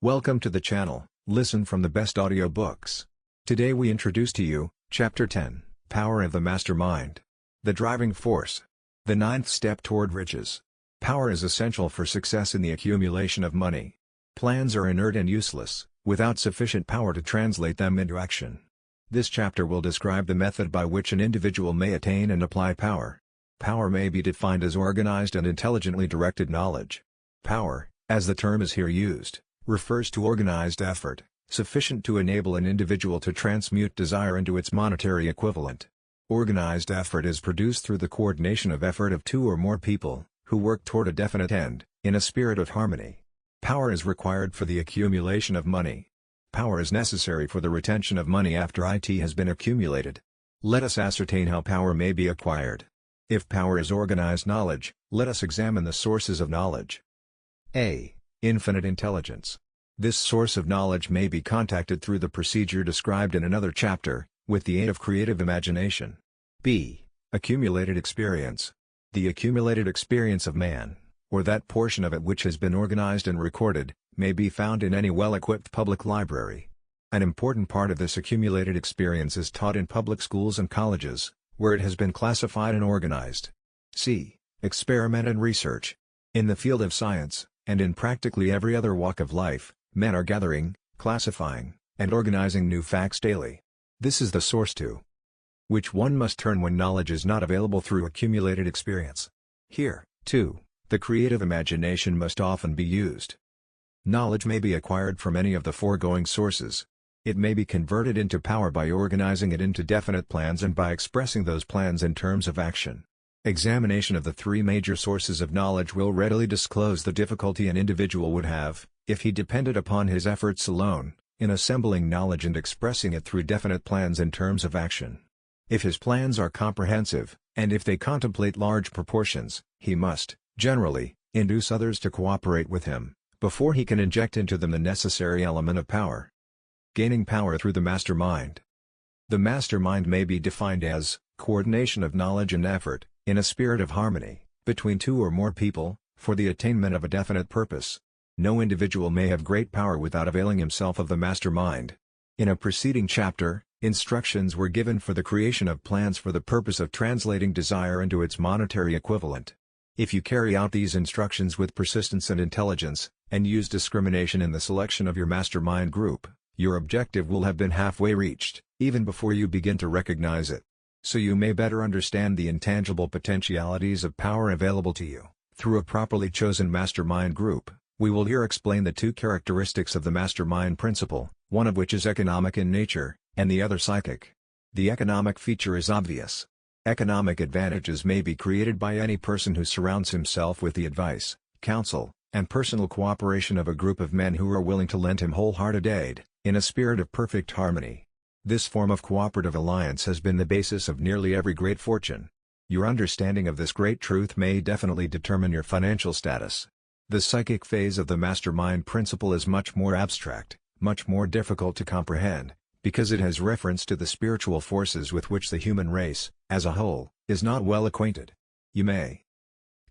Welcome to the channel, listen from the best audiobooks. Today we introduce to you, Chapter 10, Power of the Mastermind. The Driving Force. The ninth step toward riches. Power is essential for success in the accumulation of money. Plans are inert and useless, without sufficient power to translate them into action. This chapter will describe the method by which an individual may attain and apply power. Power may be defined as organized and intelligently directed knowledge. Power, as the term is here used, refers to organized effort, sufficient to enable an individual to transmute desire into its monetary equivalent. Organized effort is produced through the coordination of effort of two or more people, who work toward a definite end, in a spirit of harmony. Power is required for the accumulation of money. Power is necessary for the retention of money after it has been accumulated. Let us ascertain how power may be acquired. If power is organized knowledge, let us examine the sources of knowledge. A. Infinite intelligence. This source of knowledge may be contacted through the procedure described in another chapter, with the aid of creative imagination. B. Accumulated experience. The accumulated experience of man, or that portion of it which has been organized and recorded, may be found in any well-equipped public library. An important part of this accumulated experience is taught in public schools and colleges, where it has been classified and organized. C. Experiment and research. In the field of science, and in practically every other walk of life, men are gathering, classifying, and organizing new facts daily. This is the source to which one must turn when knowledge is not available through accumulated experience. Here, too, the creative imagination must often be used. Knowledge may be acquired from any of the foregoing sources. It may be converted into power by organizing it into definite plans and by expressing those plans in terms of action. Examination of the three major sources of knowledge will readily disclose the difficulty an individual would have, if he depended upon his efforts alone, in assembling knowledge and expressing it through definite plans in terms of action. If his plans are comprehensive, and if they contemplate large proportions, he must, generally, induce others to cooperate with him, before he can inject into them the necessary element of power. Gaining power through the mastermind. The mastermind may be defined as coordination of knowledge and effort, in a spirit of harmony, between two or more people, for the attainment of a definite purpose. No individual may have great power without availing himself of the mastermind. In a preceding chapter, instructions were given for the creation of plans for the purpose of translating desire into its monetary equivalent. If you carry out these instructions with persistence and intelligence, and use discrimination in the selection of your mastermind group, your objective will have been halfway reached, even before you begin to recognize it. So you may better understand the intangible potentialities of power available to you, through a properly chosen mastermind group, we will here explain the two characteristics of the mastermind principle, one of which is economic in nature, and the other psychic. The economic feature is obvious. Economic advantages may be created by any person who surrounds himself with the advice, counsel, and personal cooperation of a group of men who are willing to lend him wholehearted aid, in a spirit of perfect harmony. This form of cooperative alliance has been the basis of nearly every great fortune. Your understanding of this great truth may definitely determine your financial status. The psychic phase of the mastermind principle is much more abstract, much more difficult to comprehend, because it has reference to the spiritual forces with which the human race, as a whole, is not well acquainted. You may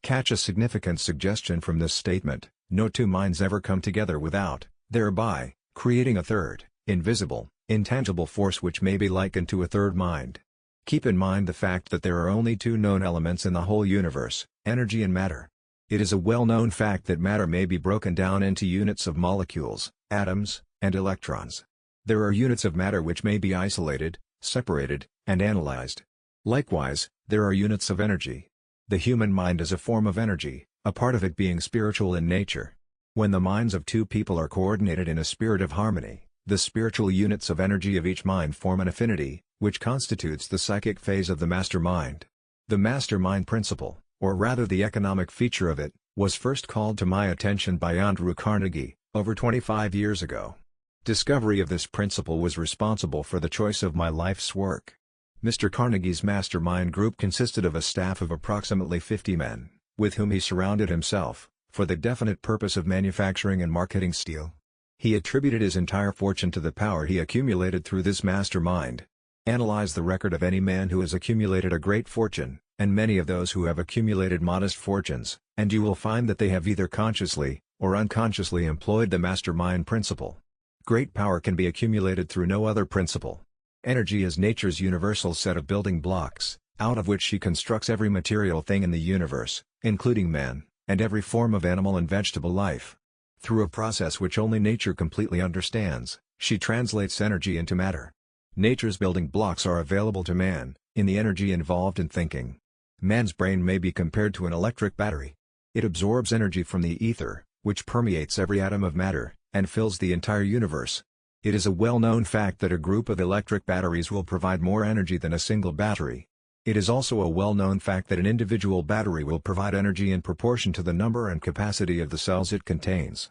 catch a significant suggestion from this statement: no two minds ever come together without, thereby, creating a third, invisible, intangible force which may be likened to a third mind. Keep in mind the fact that there are only two known elements in the whole universe, energy and matter. It is a well-known fact that matter may be broken down into units of molecules, atoms, and electrons. There are units of matter which may be isolated, separated, and analyzed. Likewise, there are units of energy. The human mind is a form of energy, a part of it being spiritual in nature. When the minds of two people are coordinated in a spirit of harmony, the spiritual units of energy of each mind form an affinity, which constitutes the psychic phase of the mastermind. The mastermind principle, or rather the economic feature of it, was first called to my attention by Andrew Carnegie, over 25 years ago. Discovery of this principle was responsible for the choice of my life's work. Mr. Carnegie's mastermind group consisted of a staff of approximately 50 men, with whom he surrounded himself, for the definite purpose of manufacturing and marketing steel. He attributed his entire fortune to the power he accumulated through this mastermind. Analyze the record of any man who has accumulated a great fortune, and many of those who have accumulated modest fortunes, and you will find that they have either consciously, or unconsciously employed the mastermind principle. Great power can be accumulated through no other principle. Energy is nature's universal set of building blocks, out of which she constructs every material thing in the universe, including man, and every form of animal and vegetable life. Through a process which only nature completely understands, she translates energy into matter. Nature's building blocks are available to man, in the energy involved in thinking. Man's brain may be compared to an electric battery. It absorbs energy from the ether, which permeates every atom of matter, and fills the entire universe. It is a well-known fact that a group of electric batteries will provide more energy than a single battery. It is also a well-known fact that an individual battery will provide energy in proportion to the number and capacity of the cells it contains.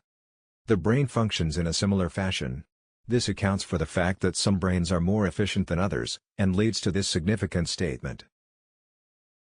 The brain functions in a similar fashion. This accounts for the fact that some brains are more efficient than others, and leads to this significant statement.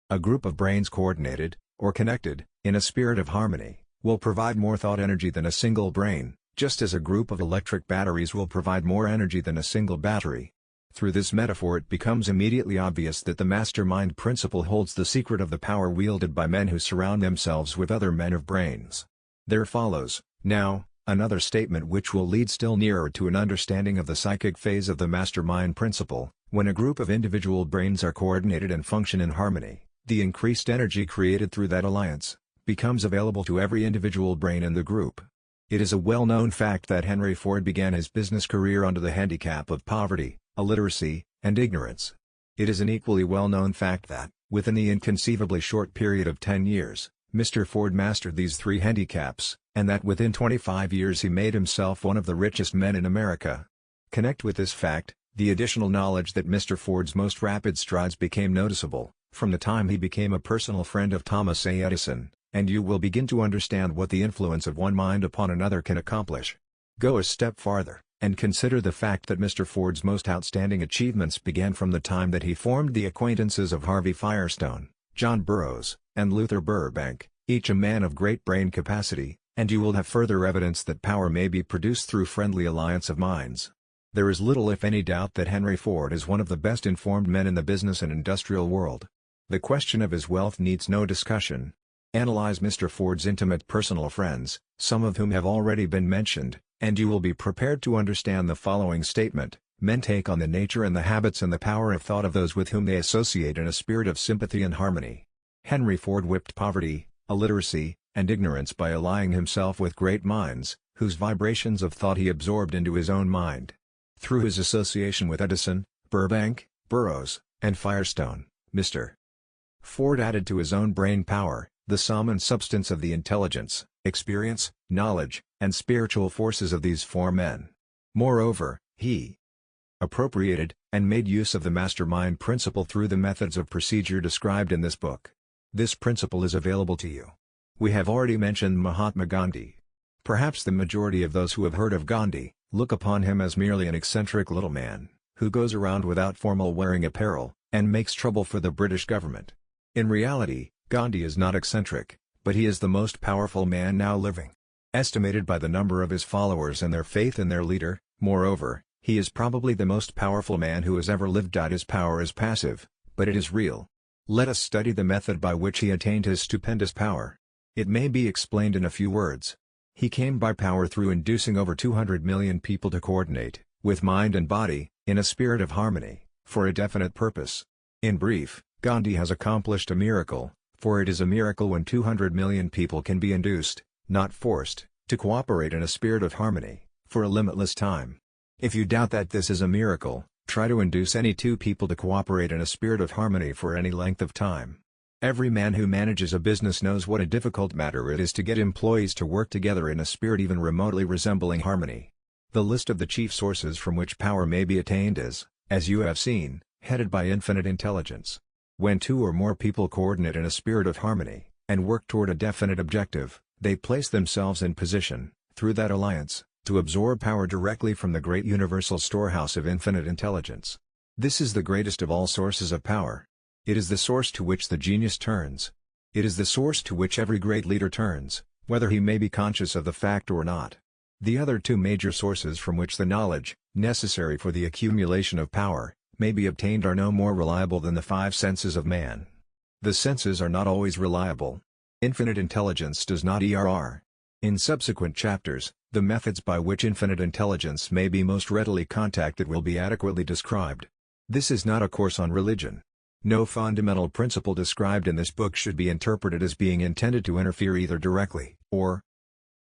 A group of brains coordinated, or connected, in a spirit of harmony, will provide more thought energy than a single brain, just as a group of electric batteries will provide more energy than a single battery. Through this metaphor it becomes immediately obvious that the mastermind principle holds the secret of the power wielded by men who surround themselves with other men of brains. There follows, now, another statement which will lead still nearer to an understanding of the psychic phase of the mastermind principle. When a group of individual brains are coordinated and function in harmony, the increased energy created through that alliance becomes available to every individual brain in the group. It is a well-known fact that Henry Ford began his business career under the handicap of poverty, illiteracy, and ignorance. It is an equally well-known fact that, within the inconceivably short period of 10 years, Mr. Ford mastered these three handicaps, and that within 25 years he made himself one of the richest men in America. Connect with this fact, the additional knowledge that Mr. Ford's most rapid strides became noticeable, from the time he became a personal friend of Thomas A. Edison, and you will begin to understand what the influence of one mind upon another can accomplish. Go a step farther, and consider the fact that Mr. Ford's most outstanding achievements began from the time that he formed the acquaintances of Harvey Firestone, John Burroughs, and Luther Burbank, each a man of great brain capacity, and you will have further evidence that power may be produced through friendly alliance of minds. There is little if any doubt that Henry Ford is one of the best informed men in the business and industrial world. The question of his wealth needs no discussion. Analyze Mr. Ford's intimate personal friends, some of whom have already been mentioned, and you will be prepared to understand the following statement: men take on the nature and the habits and the power of thought of those with whom they associate in a spirit of sympathy and harmony. Henry Ford whipped poverty, illiteracy, and ignorance by allying himself with great minds, whose vibrations of thought he absorbed into his own mind. Through his association with Edison, Burbank, Burroughs, and Firestone, Mr. Ford added to his own brain power, the sum and substance of the intelligence, experience, knowledge, and spiritual forces of these four men. Moreover, he appropriated, and made use of the mastermind principle through the methods of procedure described in this book. This principle is available to you. We have already mentioned Mahatma Gandhi. Perhaps the majority of those who have heard of Gandhi look upon him as merely an eccentric little man, who goes around without formal wearing apparel, and makes trouble for the British government. In reality, Gandhi is not eccentric, but he is the most powerful man now living. Estimated by the number of his followers and their faith in their leader, moreover, he is probably the most powerful man who has ever lived. His power is passive, but it is real. Let us study the method by which he attained his stupendous power. It may be explained in a few words. He came by power through inducing over 200 million people to coordinate, with mind and body, in a spirit of harmony, for a definite purpose. In brief, Gandhi has accomplished a miracle, for it is a miracle when 200 million people can be induced, not forced, to cooperate in a spirit of harmony, for a limitless time. If you doubt that this is a miracle, try to induce any two people to cooperate in a spirit of harmony for any length of time. Every man who manages a business knows what a difficult matter it is to get employees to work together in a spirit even remotely resembling harmony. The list of the chief sources from which power may be attained is, as you have seen, headed by infinite intelligence. When two or more people coordinate in a spirit of harmony, and work toward a definite objective, they place themselves in position, through that alliance, to absorb power directly from the great universal storehouse of infinite intelligence. This is the greatest of all sources of power. It is the source to which the genius turns. It is the source to which every great leader turns, whether he may be conscious of the fact or not. The other two major sources from which the knowledge, necessary for the accumulation of power, may be obtained are no more reliable than the five senses of man. The senses are not always reliable. Infinite intelligence does not err. In subsequent chapters, the methods by which infinite intelligence may be most readily contacted will be adequately described. This is not a course on religion. No fundamental principle described in this book should be interpreted as being intended to interfere either directly, or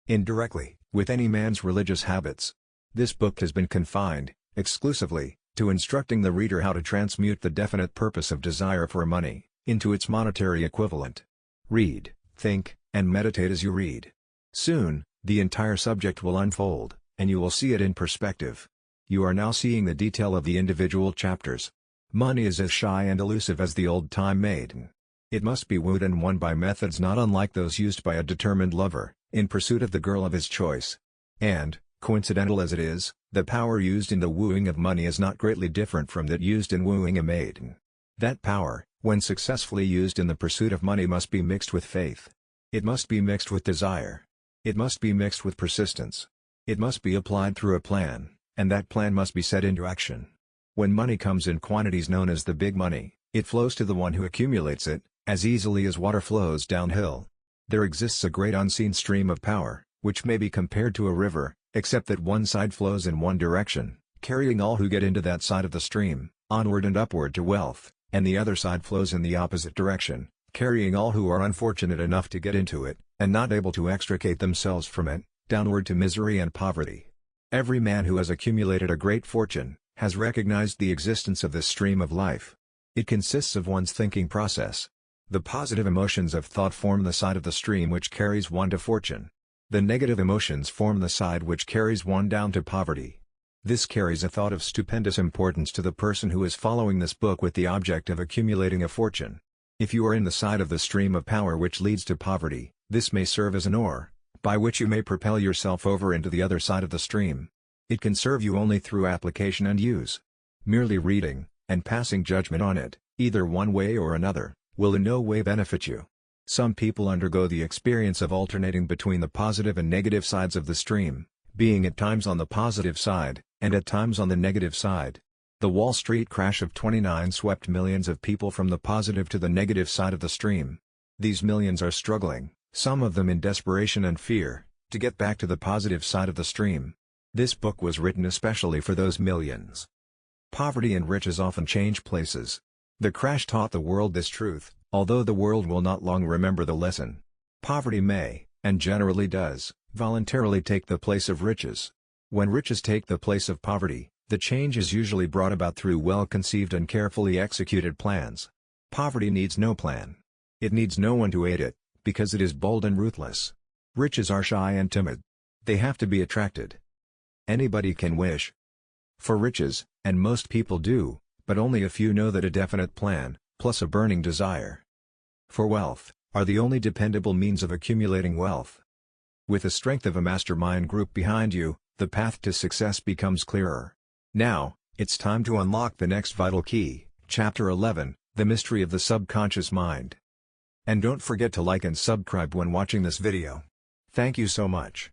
indirectly, with any man's religious habits. This book has been confined, exclusively, to instructing the reader how to transmute the definite purpose of desire for money, into its monetary equivalent. Read, think, and meditate as you read. Soon, the entire subject will unfold, and you will see it in perspective. You are now seeing the detail of the individual chapters. Money is as shy and elusive as the old-time maiden. It must be wooed and won by methods not unlike those used by a determined lover, in pursuit of the girl of his choice. And, coincidental as it is, the power used in the wooing of money is not greatly different from that used in wooing a maiden. That power, when successfully used in the pursuit of money, must be mixed with faith. It must be mixed with desire. It must be mixed with persistence. It must be applied through a plan, and that plan must be set into action. When money comes in quantities known as the big money, it flows to the one who accumulates it, as easily as water flows downhill. There exists a great unseen stream of power, which may be compared to a river, except that one side flows in one direction, carrying all who get into that side of the stream, onward and upward to wealth, and the other side flows in the opposite direction, carrying all who are unfortunate enough to get into it, and not able to extricate themselves from it, downward to misery and poverty. Every man who has accumulated a great fortune, has recognized the existence of this stream of life. It consists of one's thinking process. The positive emotions of thought form the side of the stream which carries one to fortune. The negative emotions form the side which carries one down to poverty. This carries a thought of stupendous importance to the person who is following this book with the object of accumulating a fortune. If you are in the side of the stream of power which leads to poverty, this may serve as an oar, by which you may propel yourself over into the other side of the stream. It can serve you only through application and use. Merely reading, and passing judgment on it, either one way or another, will in no way benefit you. Some people undergo the experience of alternating between the positive and negative sides of the stream, being at times on the positive side, and at times on the negative side. The Wall Street crash of '29 swept millions of people from the positive to the negative side of the stream. These millions are struggling, some of them in desperation and fear, to get back to the positive side of the stream. This book was written especially for those millions. Poverty and riches often change places. The crash taught the world this truth, although the world will not long remember the lesson. Poverty may, and generally does, voluntarily take the place of riches. When riches take the place of poverty, the change is usually brought about through well-conceived and carefully executed plans. Poverty needs no plan. It needs no one to aid it, because it is bold and ruthless. Riches are shy and timid. They have to be attracted. Anybody can wish for riches, and most people do, but only a few know that a definite plan, plus a burning desire for wealth, are the only dependable means of accumulating wealth. With the strength of a mastermind group behind you, the path to success becomes clearer. Now, it's time to unlock the next vital key, Chapter 11, The Mystery of the Subconscious Mind. And don't forget to like and subscribe when watching this video. Thank you so much.